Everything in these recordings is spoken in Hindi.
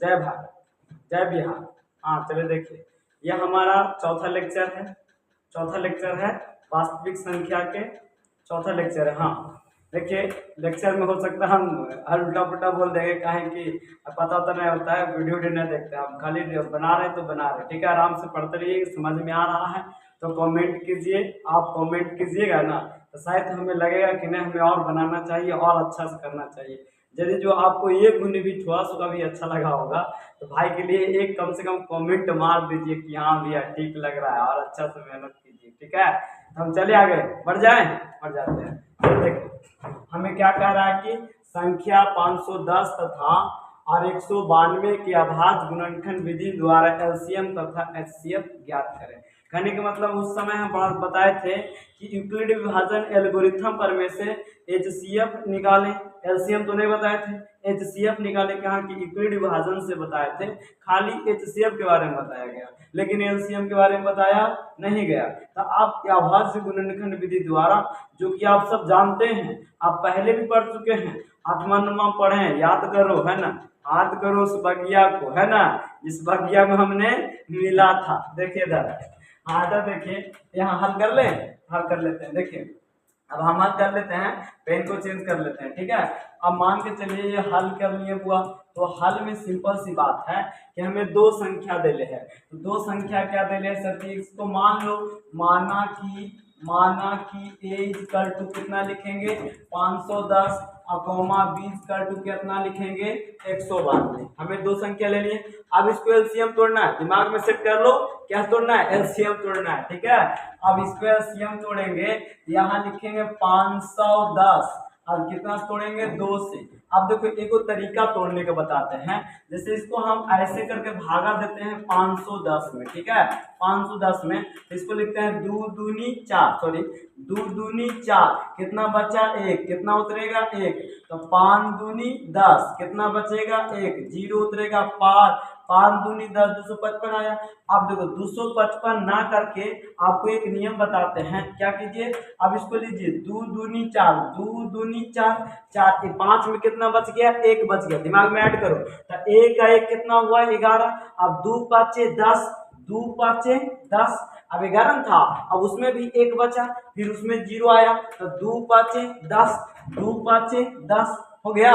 जय भारत, जय बिहार। हाँ चलिए देखिए, यह हमारा चौथा लेक्चर है। चौथा लेक्चर है वास्तविक संख्या के, चौथा लेक्चर है। हाँ देखिए, लेक्चर में हो सकता है हम हर उल्टा पुल्टा बोल देंगे, काहे कि पता तो नहीं होता है, वीडियो नहीं देखते हम, खाली बना रहे तो बना रहे। ठीक है, आराम से पढ़ते रहिए, समझ में आ रहा है तो कमेंट कीजिए। आप कमेंट कीजिएगा ना तो शायद हमें लगेगा कि नहीं, हमें और बनाना चाहिए और अच्छा से करना चाहिए। यदि जो आपको ये गुण भी थोड़ा सा भी अच्छा लगा होगा तो भाई के लिए एक कम से कम कमेंट मार दीजिए कि हाँ भैया ठीक लग रहा है, और अच्छा से मेहनत कीजिए। ठीक है, तो हम चले आगे बढ़ जाएं, बढ़ जाते हैं। तो देखो हमें क्या कह रहा है कि संख्या 510 तथा और 192 के अभाज्य गुणनखंड विधि द्वारा एलसीएम तथा एचसीएफ ज्ञात करें। कहने का मतलब उस समय हम बताए थे कि यूक्लिड विभाजन एल्गोरिथम पर में से एचसीएफ निकालें। एलसीएम तो नहीं बताए थे, एचसीएफ निकाले कहाँ की यूक्लिड विभाजन से बताए थे, खाली एचसीएफ के बारे में बताया गया, लेकिन एलसीएम के बारे में बताया नहीं गया। तो आप अभाज्य गुणनखंड विधि द्वारा, जो कि आप सब जानते हैं, आप पहले भी पढ़ चुके हैं, 8वां 9वां पढ़े, याद करो, है ना, याद करो उस बगिया को, है ना, जिस बगिया में हमने मिला था। देखिए इधर आधा, देखिए यहाँ हल कर ले, हल कर लेते हैं। देखिए अब हम हल कर लेते हैं, पेन को चेंज कर लेते हैं। ठीक है, अब मान के चलिए ये हल कर लिए हुआ, तो हल में सिंपल सी बात है कि हमें दो संख्या देले है। तो दो संख्या क्या देले है सर जी, इसको मान लो, माना कि a इक्वल टू कितना लिखेंगे 510 अकोमा b इक्वल टू कितना लिखेंगे 192। हमें दो संख्या ले लिए, अब इसको एलसीएम तोड़ना है, दिमाग में सेट कर लो, क्या तोड़ना है, एलसीएम तोड़ना है। ठीक है, अब इसको एलसीएम तोड़ेंगे, यहाँ लिखेंगे 510 और कितना तोड़ेंगे 2 से। अब देखो एक और तरीका तोड़ने का बताते हैं, जैसे इसको हम ऐसे करके भागा देते हैं 510 में। ठीक है, 510 में इसको लिखते हैं 2 दूनी 4, सॉरी 2 दूनी 4, कितना बचा 1, कितना उतरेगा 1, तो 5 दूनी 10, कितना बचेगा 1, 0 उतरेगा 5, 5 दूनी 10, 255 आया। अब देखो 255 ना करके आपको एक नियम बताते हैं, क्या कीजिए, अब इसको लीजिए 2 दूनी 4, 2 दूनी 4, 4 5 में कितना बच गया, 1 बच गया, दिमाग में ऐड करो, तो 1 का 1 कितना हुआ 11, अब 2 5 10, 2 5 10, अब 11 था, अब उसमें भी 1 बचा, फिर उसमें 0 आया, तो 2 5 10, 2 5 10 हो गया।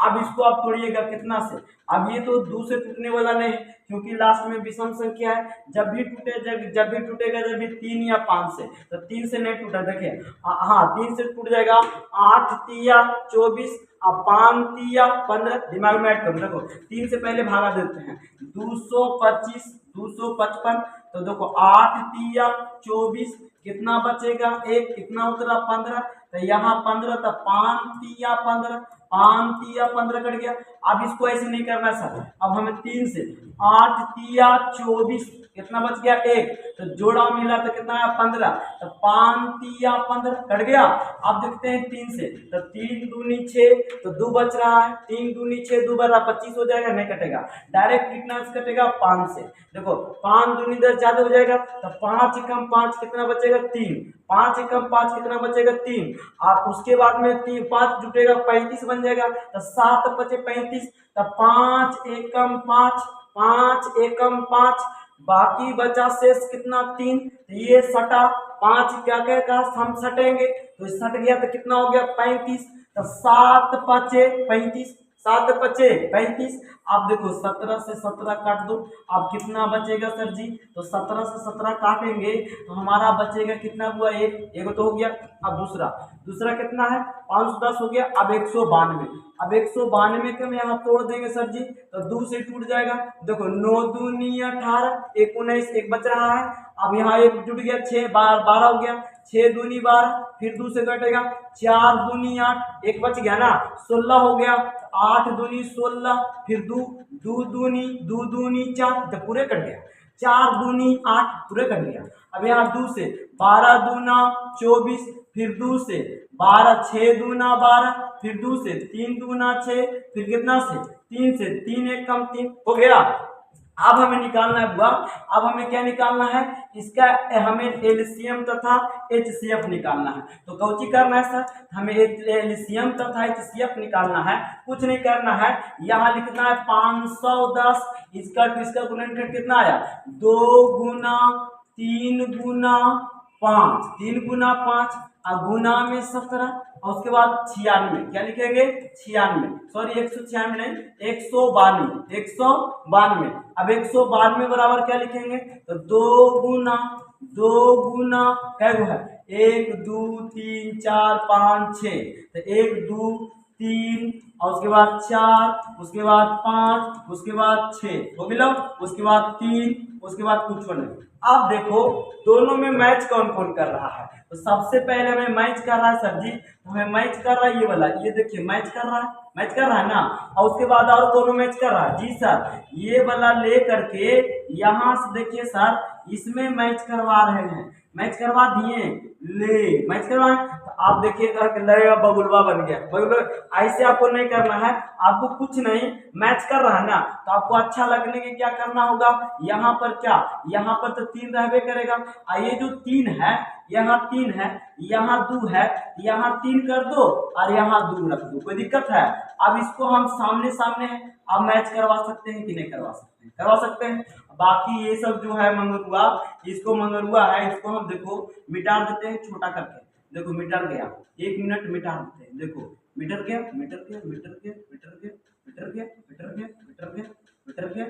अब इसको आप तोड़िएगा कितना से, अब ये तो 2 से टूटने वाला नहीं, क्योंकि लास्ट में विषम संख्या है, जब भी टूटेगा जब भी 3 या 5 से, तो 3 से नहीं टूटा, देखिए हाँ 3 से टूट जाएगा, 8 तिया 24, अब 5 तिया 15, दिमाग में ऐड करो, देखो 3 से पहले भागा देते हैं, 225 255, तो देखो 8 तिया 24, कितना बचेगा 1, कितना उतरा 15, तो यहाँ 15, तो 5 तिया 15, 5 तिया 15 कट गया। अब इसको ऐसे नहीं करना सर, अब हमें 3 से 8 तिया 24, कितना बच गया 1, तो जोड़ा मिला तो कितना है 15, तो 5 तिया 15 कट गया। अब देखते हैं 3 से, तो 3 दूनी 6, तो 2 बच रहा है, 3 दूनी 6, 2 बरा 25 हो जाएगा, नहीं कटेगा, डायरेक्ट कितना कटेगा 5 से, देखो 5 दूनी 10 ज्यादा हो जाएगा, तो 5 एकम 5 कितना बचेगा 3, 5 एकम 5 कितना बचेगा 3, आप उसके बाद में 3 5 जुटेगा 35 बन जाएगा, तो 7 बचे 35, तो 5 एकम 5, 5 एकम 5, बाकी बचा शेष कितना 3, तो ये सटा 5 क्या कहेगा हम सटेंगे, तो सट गया तो कितना हो गया 35, तो 7 5 35, 7 5 35, आप देखो 17 से 17 काट दो, अब कितना बचेगा सर जी, तो 17 से 17 काटेंगे तो हमारा बचेगा कितना हुआ, एक तो हो गया। अब दूसरा कितना है 510 हो गया, अब 192, अब 192 के हम यहाँ तोड़ देंगे सर जी, तो 2 से टूट जाएगा, देखो 9 दूनी 18, 19, 1 बच रहा है, अब यहाँ 1 जुट गया, 6 12 हो गया, 6 दूनी 12, फिर 2 से कटेगा, 4 दूनी 8, 1 बच गया ना, 16 हो गया, 8 दूनी 16, फिर 2 दूनी 4, तो पूरे कट गया, 4 दूनी 8 पूरे कट गया। अब यहाँ 2 से 12 दूना 24, फिर 2 से 12, 6 दूना 12, फिर 2 से 3 दूना 6, फिर कितना से 3 से 3 एक कम 3 हो गया। अब हमें निकालना है बुआ, अब हमें क्या निकालना है, इसका हमें एलसीएम तथा एचसीएफ निकालना है। तो कौची करना है सर, हमें एलसीएम तथा एचसीएफ निकालना है। कुछ नहीं करना है, यहाँ लिखना है 510, इसका गुणनखंड कितना आया, 2 गुना 3 गुना 5, 3 गुना 5 और गुना में 17 और उसके बाद 96, क्या लिखेंगे 96, सॉरी 196 नहीं 192, 192। अब 192 बराबर क्या लिखेंगे, तो 2 गुना क्या है 1 2 3 4 5 6, तो 1 2 3 और उसके बाद 4, उसके बाद 5, उसके बाद 6 हो मिला, उसके बाद 3, उसके बाद कुछ नहीं। अब देखो दोनों में मैच कौन कौन कर रहा है, तो सबसे पहले हमें मैच कर रहा है सर जी, तो हमें मैच कर रहा है ये वाला, ये देखिए मैच कर रहा है ना, और उसके बाद और दोनों मैच कर रहा है जी सर, ये वाला ले करके यहाँ से देखिए सर इसमें मैच करवा रहे हैं, मैच करवा दिए, ले मैच करवाए, तो आप देखिएगा कि लगेगा बबुलवा बन गया, बबुलवा। ऐसे आपको नहीं करना है, आपको कुछ नहीं, मैच कर रहा है ना, तो आपको अच्छा लगने के क्या करना होगा, यहाँ पर क्या, यहाँ पर तो 3 रहबे करेगा, और ये जो 3 है, यहाँ 3 है, यहाँ 2 है, यहाँ 3 कर दो और यहाँ 2 रख दो, कोई दिक्कत है। अब इसको हम सामने सामने अब मैच करवा सकते हैं कि नहीं करवा सकते हैं, करवा सकते हैं। बाकी ये सब जो है मंगरुआ, इसको मंगरुआ है, इसको हम देखो मिटा देते हैं छोटा करके, देखो मिटर गया, 1 मिनट मिटा देते हैं, देखो मीटर गया, मीटर गया, मीटर गया, मीटर गया, मीटर गया, मीटर गया, मीटर गया, मीटर गया,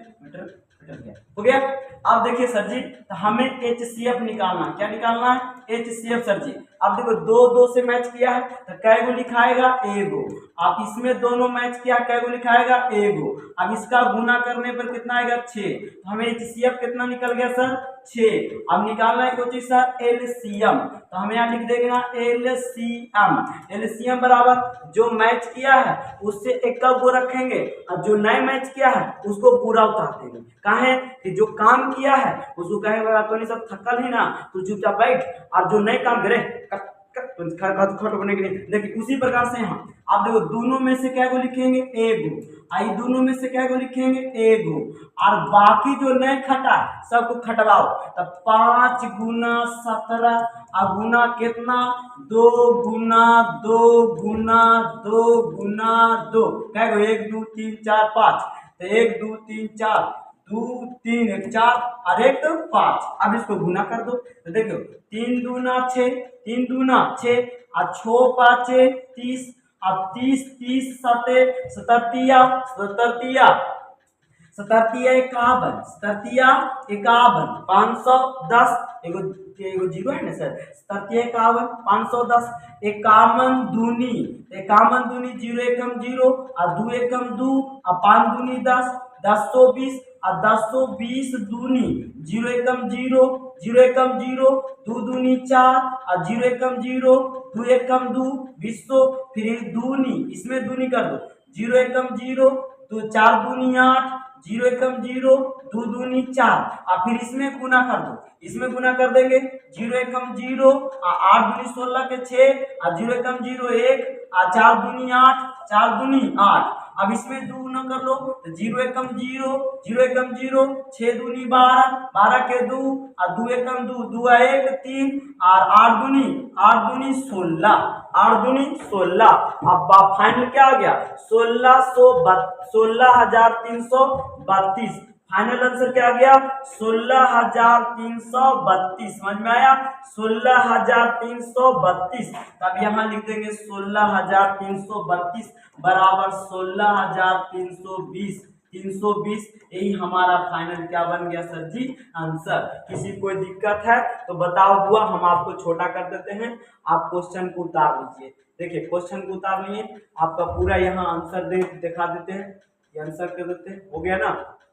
मीटर गया, हो गया। अब देखिए सर जी, तो हमें एचसीएफ निकालना है, क्या निकालना है, एचसीएफ सर जी। अब देखो 2 से मैच किया है तो कै गो लिखाएगा, एगो। आप इसमें दोनों मैच किया, कै गो लिखाएगा, एगो। अब इसका गुना करने पर कितना आएगा, 6, तो हमें एचसीएफ कितना निकल गया सर, 6। अब निकालना है कोई चीज सर, एलसीएम, तो हम यहाँ लिख देंगे एलसीएम, एलसीएम बराबर जो मैच किया है उससे एक का गो रखेंगे और जो नए मैच किया है उसको पूरा उतार देंगे। कहे कि जो काम किया है उसको कहेंगे तो नहीं सब थकल ही ना, तो चुपचाप बैठ, और जो नए काम करे खट बने के लिए। देखिए उसी प्रकार से यहाँ आप देखो दोनों में से क्या को लिखेंगे, एगो, आई दोनों में से क्या को लिखेंगे, एगो, और बाकी जो नए खटा सबको खटवाओ, तब 5 गुना 17 और गुना कितना, 2 गुना 2 गुना 2 गुना 2, क्या 1 2 3 4 5, तो 1 2 3 4, 2 3 1 4 और 1 5। अब इसको गुना कर दो, तो देखो 3 दूना 6, 3 दूना 6 और 6 5 30, अब 30 30 7 सतरतिया 51, 510, एगो जीरो है ना सर, 51 510, 51 दूनी 0 एकम 0 और 2 एकम 2 और 5 दूनी 10, 1020 और 1020 दूनी 0 एकम 0, 0 एकम 0, 2 दूनी 4 और 0 एकम 0, 2 एकम 2 20, फिर दूनी, इसमें दूनी कर दो, 0 एकम 0, 2 4 दूनी 8, 0 एकम 0, 2 दूनी 4 और फिर इसमें गुना कर दो, इसमें गुना कर देंगे, 0 एकम 0 और 8 दूनी 16 के 6 और 0 एकम 0 1 और 4 दूनी 8, 4 दूनी 8। अब इसमें 2 गुना कर लो, तो 0 एकम 0, 0 एकम 0, 6 दूनी 12, 12 के 2 और 2 एकम 2, 2 1 3 और 8 दूनी 16, 8 दूनी 16। अब फाइनल क्या आ गया, 16,332। फाइनल आंसर क्या आ गया, 16,332। समझ में आया, 16,332। तब यहाँ लिख देंगे 16,332 बराबर 16,320, 320। यही हमारा फाइनल क्या बन गया सर जी, आंसर। किसी कोई दिक्कत है तो बताओ बुआ, हम आपको छोटा कर देते हैं, आप क्वेश्चन को उतार लीजिए। देखिए क्वेश्चन को उतार लिए, आपका पूरा यहाँ आंसर दिखा देते हैं, ये आंसर कर देते हैं, हो गया ना,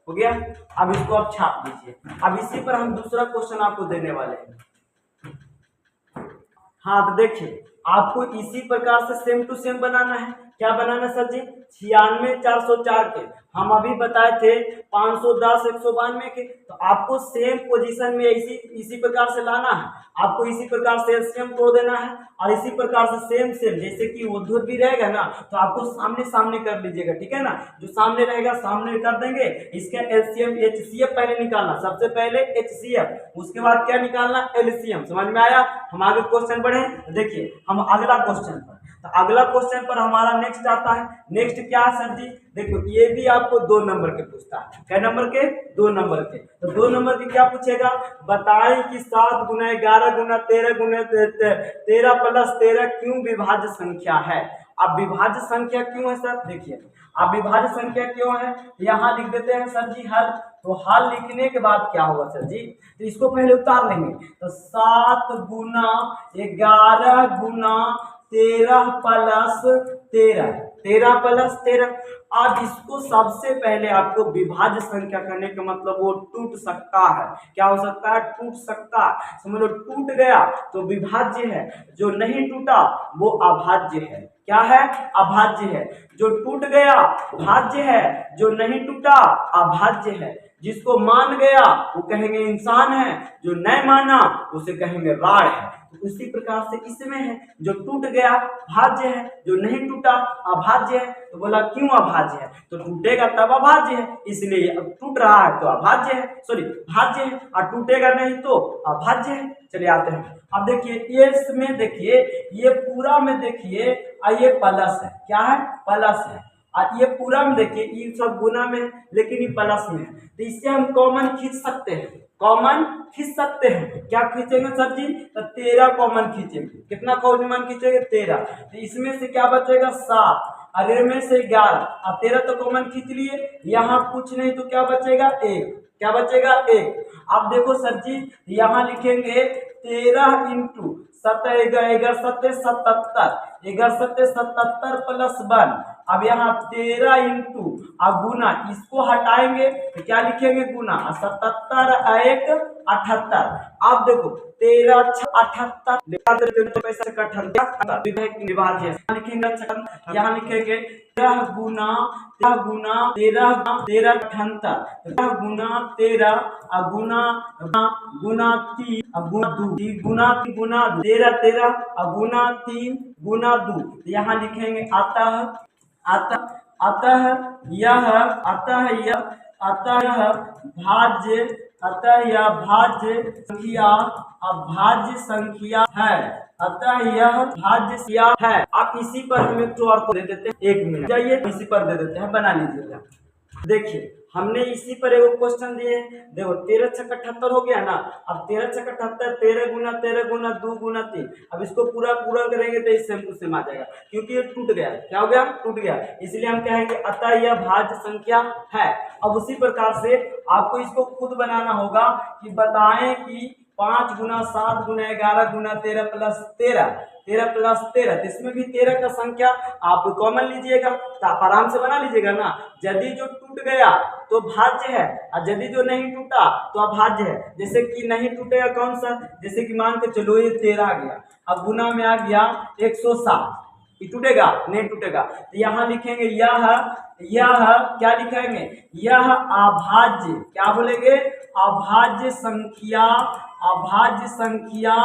हो गया। अब इसको आप छाप दीजिए। अब इसी पर हम दूसरा क्वेश्चन आपको देने वाले हैं। हाँ तो देखिए आपको इसी प्रकार से सेम टू सेम बनाना है, क्या बनाना सर जी? 96,404 के। हम अभी बताए थे 510 192 के। तो आपको सेम पोजीशन में इसी प्रकार से लाना है, आपको इसी प्रकार से एलसीएम तोड़ देना है और इसी प्रकार से सेम सेम जैसे कि उद्धर भी रहेगा ना तो आपको सामने सामने कर लीजिएगा, ठीक है ना। जो सामने रहेगा सामने कर देंगे। इसका एलसीएम एचसीएफ पहले निकालना, सबसे पहले एचसीएफ, उसके बाद क्या निकालना? एलसीएम। समझ में आया? हम आगे क्वेश्चन बढ़े। देखिए हम अगला क्वेश्चन पर, तो अगला क्वेश्चन पर हमारा नेक्स्ट आता है। नेक्स्ट क्या है सर जी? देखो ये भी आपको 2 नंबर के पूछता है। क्या नंबर के? 2 नंबर के। तो 2 नंबर के क्या पूछेगा? बताएं कि 7 गुना 11 गुना 13 गुना 13 प्लस 13 क्यों विभाज्य संख्या है। अब विभाज्य संख्या क्यों है सर? देखिए अब विभाज्य संख्या क्यों है, यहाँ लिख देते हैं सर जी हल। तो हल लिखने के बाद क्या होगा सर जी? तो इसको पहले उतार लेंगे। तो 7 गुना 11 गुना 13 प्लस 13, 13 प्लस 13। अब इसको सबसे पहले आपको विभाज्य संख्या करने का मतलब वो टूट सकता है। क्या हो सकता है? टूट सकता है। समझ लो टूट गया तो विभाज्य है, जो नहीं टूटा वो अभाज्य है। क्या है? अभाज्य है। जो टूट गया भाज्य है, जो नहीं टूटा अभाज्य है। जिसको मान गया वो कहेंगे इंसान है, जो नहीं माना उसे कहेंगे राड़ है। तो उसी प्रकार से इसमें है, जो टूट गया भाज्य है, जो नहीं टूटा अभाज्य है। तो बोला क्यों अभाज्य है? तो टूटेगा तब अभाज्य है, इसलिए अब टूट रहा है तो अभाज्य है, सॉरी भाज्य है, और टूटेगा नहीं तो अभाज्य है। चलिए आते हैं। अब देखिए ये इसमें देखिए ये पूरा में देखिए ये प्लस है। क्या है? प्लस है। और ये पूरा में देखिए ये सब गुना में है लेकिन ये प्लस में है। तो इससे हम कॉमन खींच सकते हैं, कॉमन खींच सकते हैं। क्या खींचेंगे सर जी? तो 13 कॉमन खींचेंगे। कितना कॉमन खींचेंगे? 13। तो इसमें से क्या बचेगा? 7, अरे में से 11। अब 13 तो कॉमन खींच लिए, यहाँ कुछ नहीं तो क्या बचेगा? 1। क्या बचेगा? 1। अब देखो सर जी यहाँ लिखेंगे 13 इंटू 7 11 7 77, 11 7 77 प्लस 1। अब यहाँ 13 इंटू गुना, इसको हटाएंगे तो क्या लिखेंगे? गुना। 77 1 78। अब देखो 13 78 यहाँ लिखेंगे 13 गुना 13 13 78 गुना 13 गुना गुना 3 गुना 2 गुना 13 13 गुना 3 गुना 2। यहाँ लिखेंगे अतः यह भाज्य संख्या अभाज्य संख्या है। अतः यह भाज्य संख्या है। आप इसी पर हम एक और को दे देते हैं, 1 मिनट जाइए, इसी पर दे देते हैं, बना लीजिएगा। देखिए हमने इसी पर एक क्वेश्चन दिए। देखो 13 छक्का 78 हो गया ना। अब 13 छक्का 78 13 गुना 2 गुना 3। अब इसको पूरा करेंगे तो इससे सेम आ जाएगा, क्योंकि ये टूट गया। क्या हो गया? टूट गया। इसलिए हम कहेंगे अतः यह भाज्य संख्या है। अब उसी प्रकार से आपको इसको खुद बनाना होगा कि बताएं कि 5 गुना 7 गुना 11 गुना 13 प्लस 13 13 प्लस 13। तो इसमें भी 13 का संख्या आप कॉमन लीजिएगा तो आप आराम से बना लीजिएगा ना। यदि जो टूट गया तो भाज्य है और यदि जो नहीं टूटा तो अभाज्य है। जैसे कि नहीं टूटेगा कौन सा? जैसे कि मान के चलो ये 13 आ गया, अब गुना में आ गया 107, ये टूटेगा? नहीं टूटेगा। तो यहाँ लिखेंगे यह क्या लिखेंगे? यह अभाज्य, क्या बोलेंगे? अभाज्य संख्या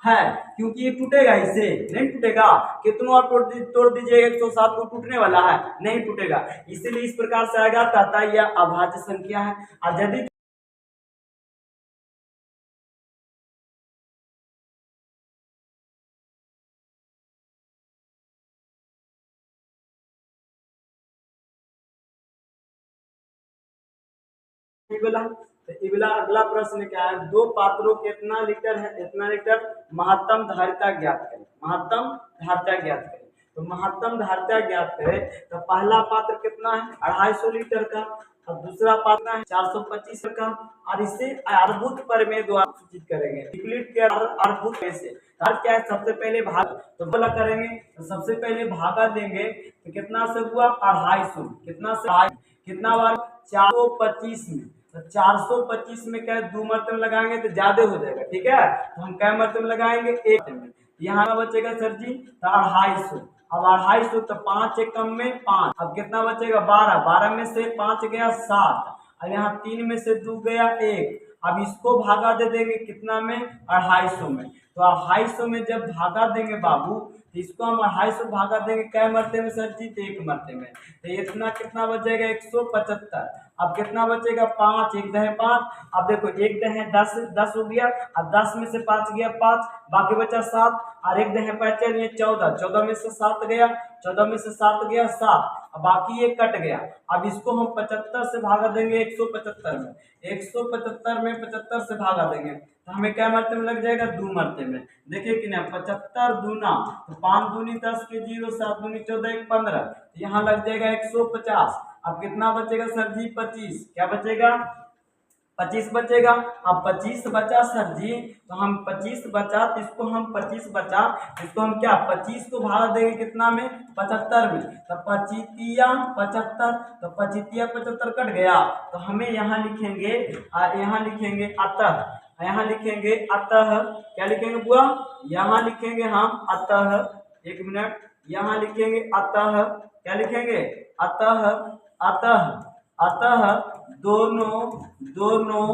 है, क्योंकि ये टूटेगा, इसे नहीं टूटेगा। कितना तोड़ दीजिए 107 को टूटने वाला है, नहीं टूटेगा। इसीलिए इस प्रकार से आएगा तथा यह अभाज्य संख्या है। और यदि इबला अगला प्रश्न क्या है? 2 पात्रों कितना लीटर है? इतना लीटर। महत्तम धारिता ज्ञात करें। महत्तम धारिता ज्ञात करें। तो महत्तम धारिता ज्ञात करें तो पहला पात्र कितना है? 250 लीटर का, और दूसरा पात्र है 425 का। और इसे अर्धभुत प्रमेय द्वारा सूचित करेंगे। यूक्लिड के अर्धभुत कैसे? अर्थ क्या है? सबसे पहले भाग तो बोला करेंगे। तो सबसे पहले भागा देंगे तो कितना से हुआ? 250। कितना से? कितना बार? 425 में। तो 425 में क्या 2 मरतबे लगाएंगे तो ज्यादा हो जाएगा, ठीक है। तो हम क्या मरतबे लगाएंगे? 1 में। यहाँ बचेगा सर जी 250। अब 250 तो 5 एकम में 5, अब कितना बचेगा 12, 12 में से 5 गया 7, अब यहाँ 3 में से 2 गया 1। अब इसको भागा दे देंगे कितना में 250 में, तो 250 में जब भागा देंगे बाबू तो इसको हम 250 भागा देंगे क्या मरते में सर जी, 1 मरते में, तो इतना कितना बचेगा 175। अब कितना बचेगा 5, 1 दहे 5, अब देखो 1 दहे 10, 10 हो गया, अब 10 में से 5 गया 5, बाकी बचा 7, और 1 दहे 5 चलिए 14, 14 में से 7 गया, 14 में से 7 गया 7, अब बाकी ये कट गया। अब इसको हम 75 से भागा देंगे 175 में, 175 में 75 से भागा देंगे तो हमें क्या मरते में लग जाएगा 2 मरते में। देखिए कि ना 75 दूना तो 5 दूनी 10 के 0, 7 दूनी 14, 1 15, तो यहाँ लग जाएगा 150। अब कितना बचेगा सर जी 25, क्या बचेगा 25 बचेगा। अब 25 बचा सर जी, तो हम 25 बचा तो इसको हम 25 बचा, इसको हम क्या 25 को भाग देंगे कितना में 75 में, तो 25 75, तो 25 75 कट गया, तो हमें यहाँ लिखेंगे यहाँ लिखेंगे अतः, यहाँ लिखेंगे अतः, क्या लिखेंगे बुआ, यहाँ लिखेंगे हम अतः, 1 मिनट, यहाँ लिखेंगे अतः, क्या लिखेंगे अतः, अतः अतः दोनों दोनों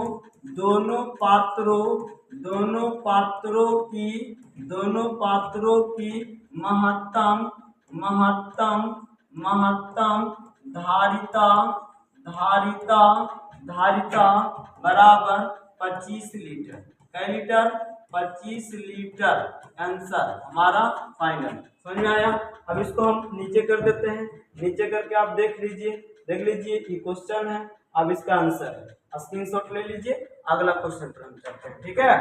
दोनों पात्रों की महत्तम महत्तम महत्तम धारिता धारिता धारिता बराबर 25 लीटर। कै लीटर 25 लीटर, आंसर हमारा फाइनल। समझ में आया। अब इसको हम नीचे कर देते हैं, नीचे करके आप देख लीजिए ये क्वेश्चन है, अब इसका आंसर है, स्क्रीनशॉट ले लीजिए। अगला क्वेश्चन पर हम चलते हैं, ठीक है।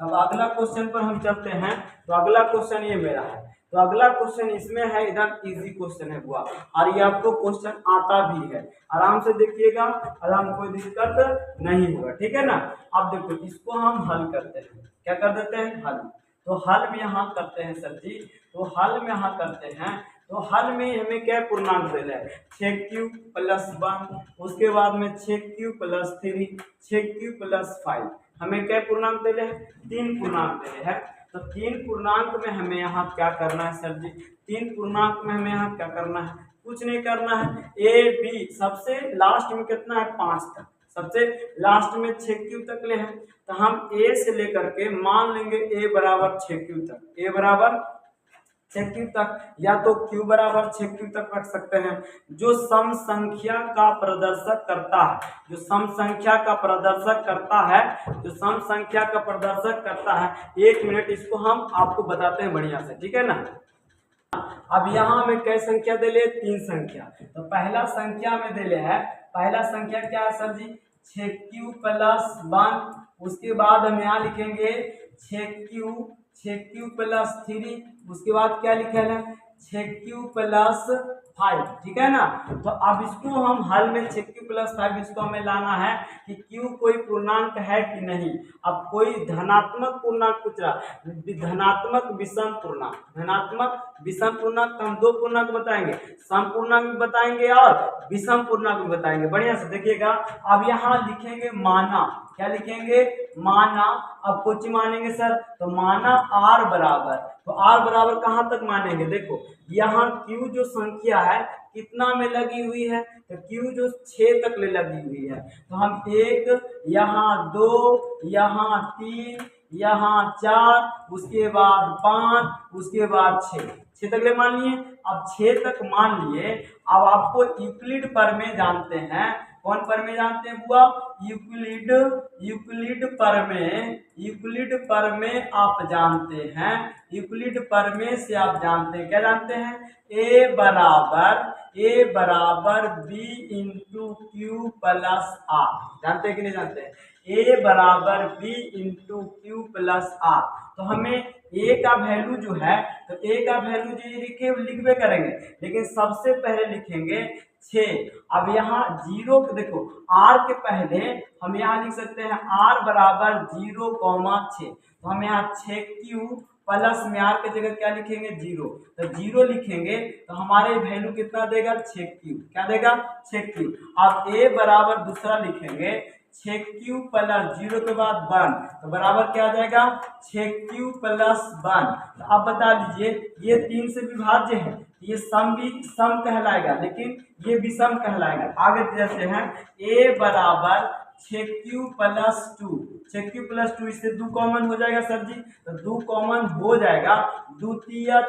अब अगला क्वेश्चन पर हम चलते हैं, तो अगला क्वेश्चन ये मेरा है, तो अगला क्वेश्चन इसमें है, एकदम इजी क्वेश्चन है बुआ, और ये आपको क्वेश्चन आता भी है, आराम से देखिएगा, आराम कोई दिक्कत नहीं होगा, ठीक है ना। अब देखो इसको हम हल करते हैं, क्या कर देते हैं हल, तो हल में यहाँ करते हैं सर जी, तो हल में यहाँ करते हैं, तो हल में हमें क्या पूर्णांक देना है 6q + 1, उसके बाद में 6q + 3, 6q + 5, हमें क्या पूर्णांक देने हैं 3 पूर्णांक देने हैं। तो 3 पूर्णांक में हमें यहाँ क्या करना है सर जी, 3 पूर्णांक में हमें यहाँ क्या करना है, कुछ नहीं करना है, a b सबसे लास्ट में कितना है 5 तक, सबसे लास्ट में 6q तक ले हैं, तो हम a से लेकर के मान लेंगे a बराबर 6q तक, a बराबर 6q तक, या तो q बराबर 6q तक रख सकते हैं। जो सम संख्या का प्रदर्शक करता है, जो सम संख्या का प्रदर्शक करता है, जो सम संख्या का प्रदर्शक करता है, 1 मिनट इसको हम आपको बताते हैं बढ़िया से, ठीक है ना। अब यहाँ में कई संख्या दे ले 3 संख्या, तो पहला संख्या में दे ले है, पहला संख्या क्या है सर जी 6q + 1, उसके बाद हम यहाँ लिखेंगे 6q + 3, उसके बाद क्या लिखा है 6q + 5, ठीक है ना। तो अब इसको हम हल में 6q + 5 इसको हमें लाना है कि q कोई पूर्णांक है कि नहीं। अब कोई धनात्मक पूर्णांक पूछ रहा, धनात्मक विषम पूर्णांक, धनात्मक विषम पूर्णांक, तो हम 2 पूर्णांक बताएंगे, सम पूर्णांक भी बताएंगे और विषम पूर्णांक भी बताएंगे, बढ़िया से देखिएगा। अब यहाँ लिखेंगे माना, क्या लिखेंगे माना, अब कुछ मानेंगे सर, तो माना r बराबर, तो r बराबर कहाँ तक मानेंगे, देखो यहाँ q जो संख्या है कितना में लगी हुई है, तो q जो 6 तक ले लगी हुई है, तो हम 1 यहाँ 2 यहाँ 3 यहाँ 4 उसके बाद 5 उसके बाद 6 तक ले मान लिए। अब 6 तक मान लिए, अब आपको यूक्लिड प्रमेय जानते हैं, कौन प्रमेय जानते हैं बुआ, यूक्लिड प्रमेय आप जानते हैं, यूक्लिड प्रमेय से आप जानते हैं, क्या जानते हैं a बराबर b × q + r, जानते हैं कि नहीं जानते हैं, a बराबर b × q + r। तो हमें a का वैल्यू जो है, तो a का वैल्यू जो लिखबे करेंगे, लेकिन सबसे पहले लिखेंगे 6। अब यहाँ 0 देखो r के पहले हम यहाँ लिख सकते हैं r बराबर 0,6, तो हम यहाँ 6q प्लस में r की जगह क्या लिखेंगे 0, तो 0 लिखेंगे तो हमारे वैल्यू कितना देगा 6q, क्या देगा 6q। अब a बराबर दूसरा लिखेंगे 6q + 0 के बाद 1, तो बराबर क्या आ जाएगा 6q + 1। तो अब बता दीजिए ये 3 से विभाज्य है, ये सम भी सम कहलाएगा, लेकिन ये विषम कहलाएगा। आगे जैसे हैं a बराबर 6q प्लस 2, 6q प्लस 2, इससे 2 कॉमन हो जाएगा सर जी, तो 2 कॉमन हो जाएगा, द्वितीय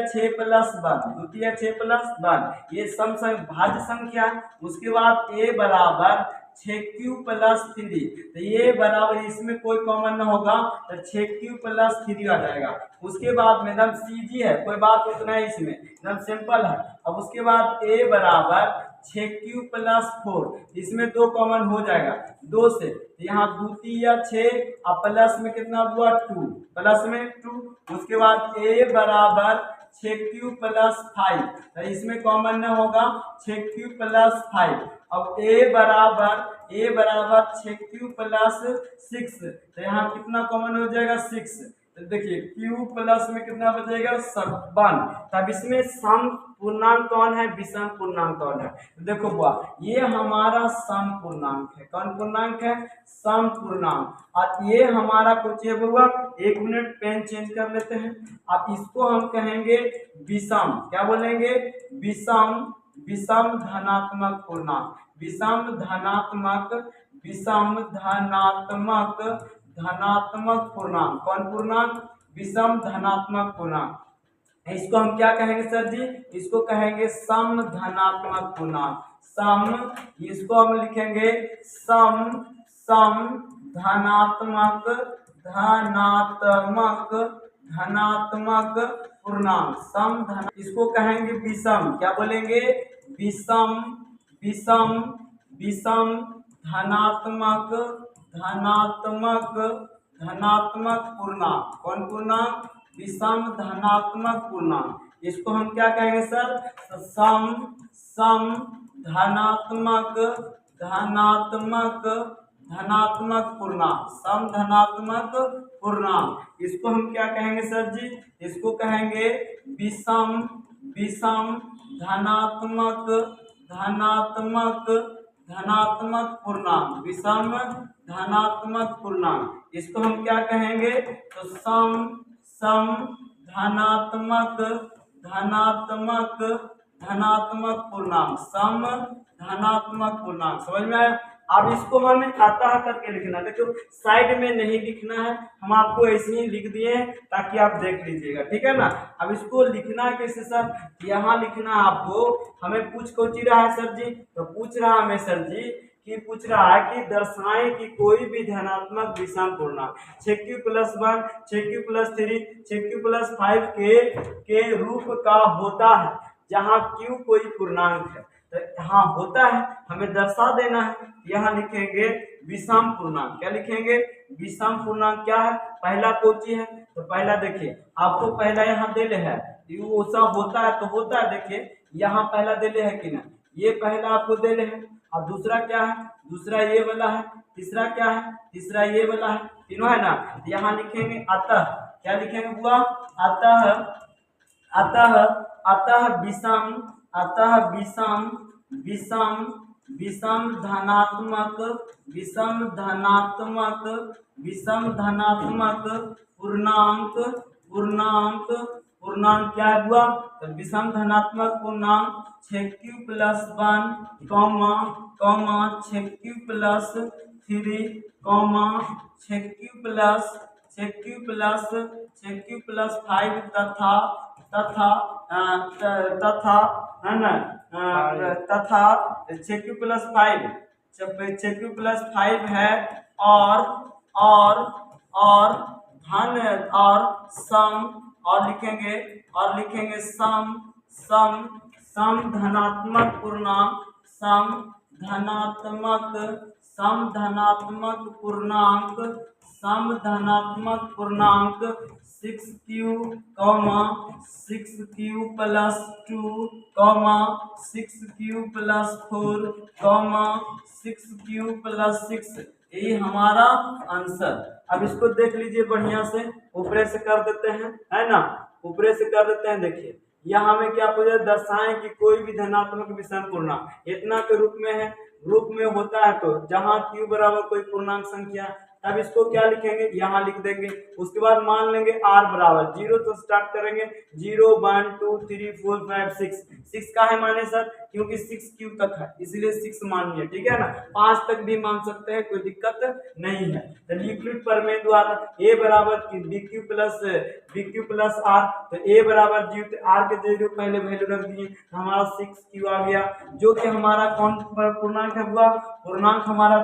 6 प्लस 1, द्वितीय 6 प्लस 1, ये सम भाज्य संख्या है। उसके बाद a बराबर 6q प्लस 3, तो ये बराबर, इसमें कोई कॉमन ना होगा तो 6q प्लस 3 आ जाएगा। उसके बाद में एकदम सीधी है, कोई बात उतना है, इसमें एकदम सिंपल है। अब उसके बाद a बराबर 6q प्लस 4, इसमें 2 कॉमन हो जाएगा 2 से, तो यहाँ द्वितीय 6 और प्लस में कितना हुआ 2, प्लस में 2। उसके बाद a बराबर 6q प्लस 5, तो इसमें कॉमन न होगा 6q प्लस 5। अब a बराबर 6q प्लस 6, तो यहाँ कितना कॉमन हो जाएगा 6, तो देखिए q प्लस में कितना बचेगा 1। तब इसमें सम पूर्णांक कौन है, विषम पूर्णांक कौन है, तो देखो बुआ ये हमारा सम पूर्णांक है। कौन पूर्णांक है, सम पूर्णांक। और ये हमारा कुछ है बुआ, 1 मिनट पेन चेंज कर लेते हैं। अब इसको हम कहेंगे विषम, क्या बोलेंगे, विषम धनात्मक पूर्णांक, धनात्मक पूर्णांक। कौन पूर्णांक, विषम धनात्मक पूर्णांक। इसको हम क्या कहेंगे सर जी, इसको कहेंगे सम धनात्मक पूर्णांक। सम, इसको हम लिखेंगे सम धनात्मक पूर्णांक, सम धन। इसको कहेंगे विषम, क्या बोलेंगे, विषम धनात्मक पूर्णांक। कौन पूर्णांक, विषम धनात्मक पूर्णांक। इसको हम क्या कहेंगे सर, सम धनात्मक पूर्णांक, सम धनात्मक पूर्णांक। इसको हम क्या कहेंगे सर जी, इसको कहेंगे विषम धनात्मक पूर्णांक, विषम धनात्मक पूर्णांक। इसको हम क्या कहेंगे, तो सम धनात्मक पूर्णांक, सम धनात्मक पूर्णांक। समझ में आया। अब इसको हमें अतः करके लिखना है, देखो साइड में नहीं लिखना है, हम आपको ऐसे ही लिख दिए हैं ताकि आप देख लीजिएगा, ठीक है ना। अब इसको लिखना है कैसे सर, यहाँ लिखना है आपको। हमें पूछ रहा है सर जी, तो पूछ रहा हमें सर जी कि पूछ रहा है कि दर्शाएं कि कोई भी धनात्मक विषम पूर्णांक 6q plus 1, 6q plus 3, 6q plus 5 के रूप का होता है जहाँ q कोई पूर्णांक है। तो यहाँ होता है, हमें दर्शा देना है। यहाँ लिखेंगे विषम पूर्णांक। क्या लिखेंगे, विषम पूर्णांक। क्या है, पहला कोची है, तो पहला देखिए आपको पहला यहाँ देले है, वो सब होता है तो होता है। देखिए यहाँ पहला देले है कि ना, ये पहला आपको देले है। और दूसरा क्या है, दूसरा ये वाला है। तीसरा क्या है, तीसरा ये वाला है। तीनों है ना। यहाँ लिखेंगे अतः। क्या लिखेंगे बुआ, अतः विषम धनात्मक पूर्णांक क्या है बुआ, तो विषम धनात्मक पूर्णांक 6q plus 1 6q plus 3 6q plus 5 तथा 6q प्लस 5 है। और धन और सम, और लिखेंगे सम धनात्मक पूर्णांक, सम धनात्मक पूर्णांक 6q plus 2 6q plus 4 6q plus 6, यही हमारा आंसर। अब इसको देख लीजिए बढ़िया से, ऊपरे से कर देते हैं, है ना, ऊपरे से कर देते हैं। देखिए यहाँ में क्या पूछा, दर्शाएं कि कोई भी धनात्मक विषम पूर्णांक इतना के रूप में है, रूप में होता है। तो जहाँ q बराबर कोई पूर्णांक संख्या, तब इसको क्या लिखेंगे, यहाँ लिख देंगे। उसके बाद मान लेंगे r बराबर 0 तो स्टार्ट करेंगे 0 1 2 3 4 5 6 6 का है माने सर, क्योंकि 6 क्यूब तक है इसलिए 6 मानिए, ठीक है ना। 5 तक भी मान सकते हैं, कोई दिक्कत नहीं है। तो यूक्लिड प्रमेय द्वारा a बराबर बी क्यू प्लस आर, तो a बराबर 0, तो r के जगह पहले वैल्यू रख दिए तो हमारा 6 क्यू आ गया, जो कि हमारा कौन पूर्णांक है हुआ, पूर्णांक हमारा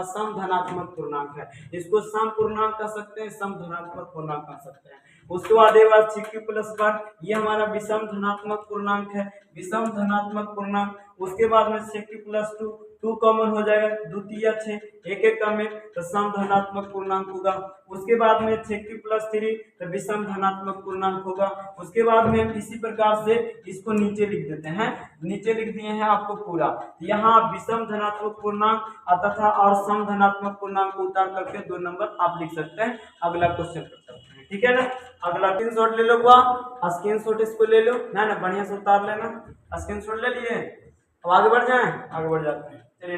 सम धनात्मक पूर्णांक है। इसको सम पूर्णांक कह सकते हैं, सम धनात्मक पूर्णांक कह सकते हैं। उसके बाद एक बार 6 क्यू प्लस 1, ये हमारा विषम धनात्मक पूर्णांक है, विषम धनात्मक पूर्णांक। उसके बाद में 6 क्यू प्लस 2 कॉमन हो जाएगा, द्वितीय 6 एक एक कम है तो सम धनात्मक पूर्णांक होगा। उसके बाद में 6 क्यू प्लस 3 तो विषम धनात्मक पूर्णांक होगा। उसके बाद में इसी प्रकार से इसको नीचे लिख देते हैं, नीचे लिख दिए हैं आपको पूरा। यहाँ विषम धनात्मक पूर्णांक तथा और सम धनात्मक पूर्णांक को उतार करके 2 नंबर आप लिख सकते हैं। अगला क्वेश्चन कर सकते हैं, ठीक है ना। अगला स्क्रीनशॉट ले लो, स्क्रीनशॉट इसको ले लो ना, बढ़िया से उतार लेना। स्क्रीनशॉट ले लिए, अब आगे बढ़ जाएं, आगे बढ़ जाते हैं। चलिए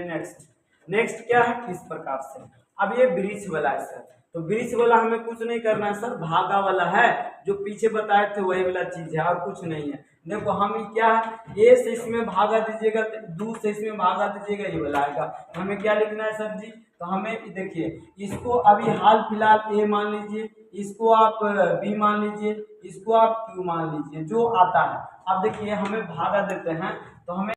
नेक्स्ट क्या है, इस प्रकार से। अब ये ब्रिज वाला है सर, तो ब्रिज वाला हमें कुछ नहीं करना है सर, भागा वाला है, जो पीछे बताए थे वही वाला चीज है और कुछ नहीं है। देखो हम क्या है, ए से इसमें भागा दीजिएगा, 2 से इसमें भागा दीजिएगा, ये वाला आएगा। तो हमें क्या लिखना है सर जी, तो हमें देखिए इसको अभी हाल फिलहाल ए मान लीजिए, इसको आप बी मान लीजिए, इसको आप क्यू मान लीजिए, जो आता है। अब देखिए हमें भागा देते हैं, तो हमें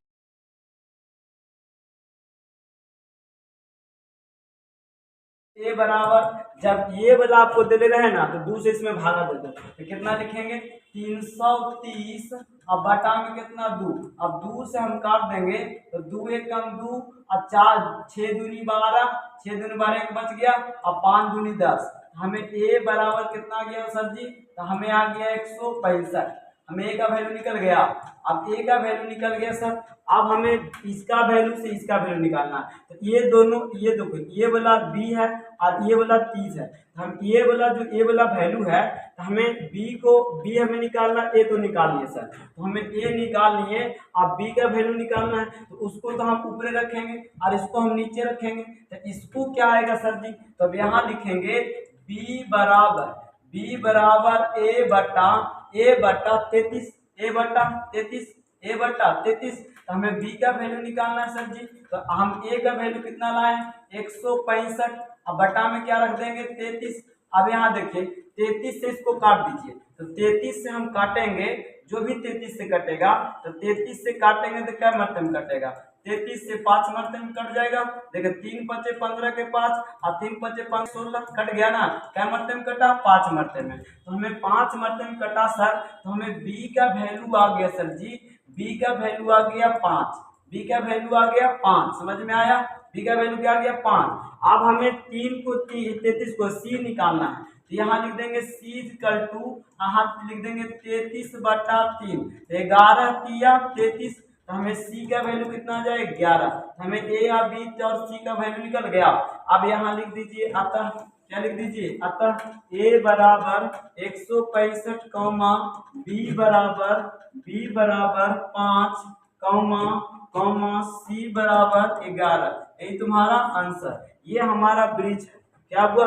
ए बराबर, जब ये वाला आपको दे रहे ना तो 2 से इसमें भागा दे दो, तो कितना लिखेंगे 330, अब बटा में कितना 2, अब 2 से हम काट देंगे तो 2 एक कम 2 और 4 6 दूनी 12, 6 दूनी 12 एक बच गया, अब 5 दूनी 10। हमें ए बराबर कितना आ गया सर जी, तो हमें आ गया 165, हमें ए का वैल्यू निकल गया। अब ए का वैल्यू निकल गया सर, अब हमें इसका वैल्यू से इसका वैल्यू निकालना है। तो ये दोनों, ये देखो ये वाला बी है और ये वाला 30 है, तो हम ये वाला जो ए वाला वैल्यू है, तो हमें बी हमें निकालना, ए तो निकाल लिए सर, तो हमें ए निकाल लिए। अब बी का वैल्यू निकालना है, तो उसको तो हम ऊपर रखेंगे और इसको हम नीचे रखेंगे, तो इसको क्या आएगा सर जी, तो अब यहाँ लिखेंगे बी बराबर ए बटा 33, ए बटा 33। तो हमें बी का वैल्यू निकालना है सर जी, तो हम ए का वैल्यू कितना लाए 165, अब बटा में क्या रख देंगे 33। अब यहाँ देखिए 33 से इसको काट दीजिए, तो 33 से हम काटेंगे, जो भी 33 से कटेगा, तो 33 से काटेंगे तो क्या मरते में कटेगा, 33 से 5 मरते में कट जाएगा। देखिए 3 पचे 15 के 5 और 3 पचे 5 16 कट गया ना, क्या मरते में कटा 5 मरते में, तो हमें 5 मरते में कटा सर। तो हमें बी का वैल्यू आ गया सर जी, बी का वैल्यू आ गया 5, बी का वैल्यू आ गया 5, समझ में आया, बी का वैल्यू क्या आ गया 5। अब हमें 3 को 33 को सी निकालना है, तो यहाँ लिख देंगे सी इक्वल टू, यहाँ लिख देंगे 33 बटा 3, 11 तिया 33, तो हमें सी का वैल्यू कितना आ जाए 11, हमें ए या बी और सी का वैल्यू निकल गया। अब यहाँ लिख दीजिए, अतः क्या लिख दीजिए, अतः ए बराबर 165 कौमा बी बराबर 5 कौमा सी बराबर 11, यही तुम्हारा आंसर। ये हमारा ब्रिज क्या हुआ।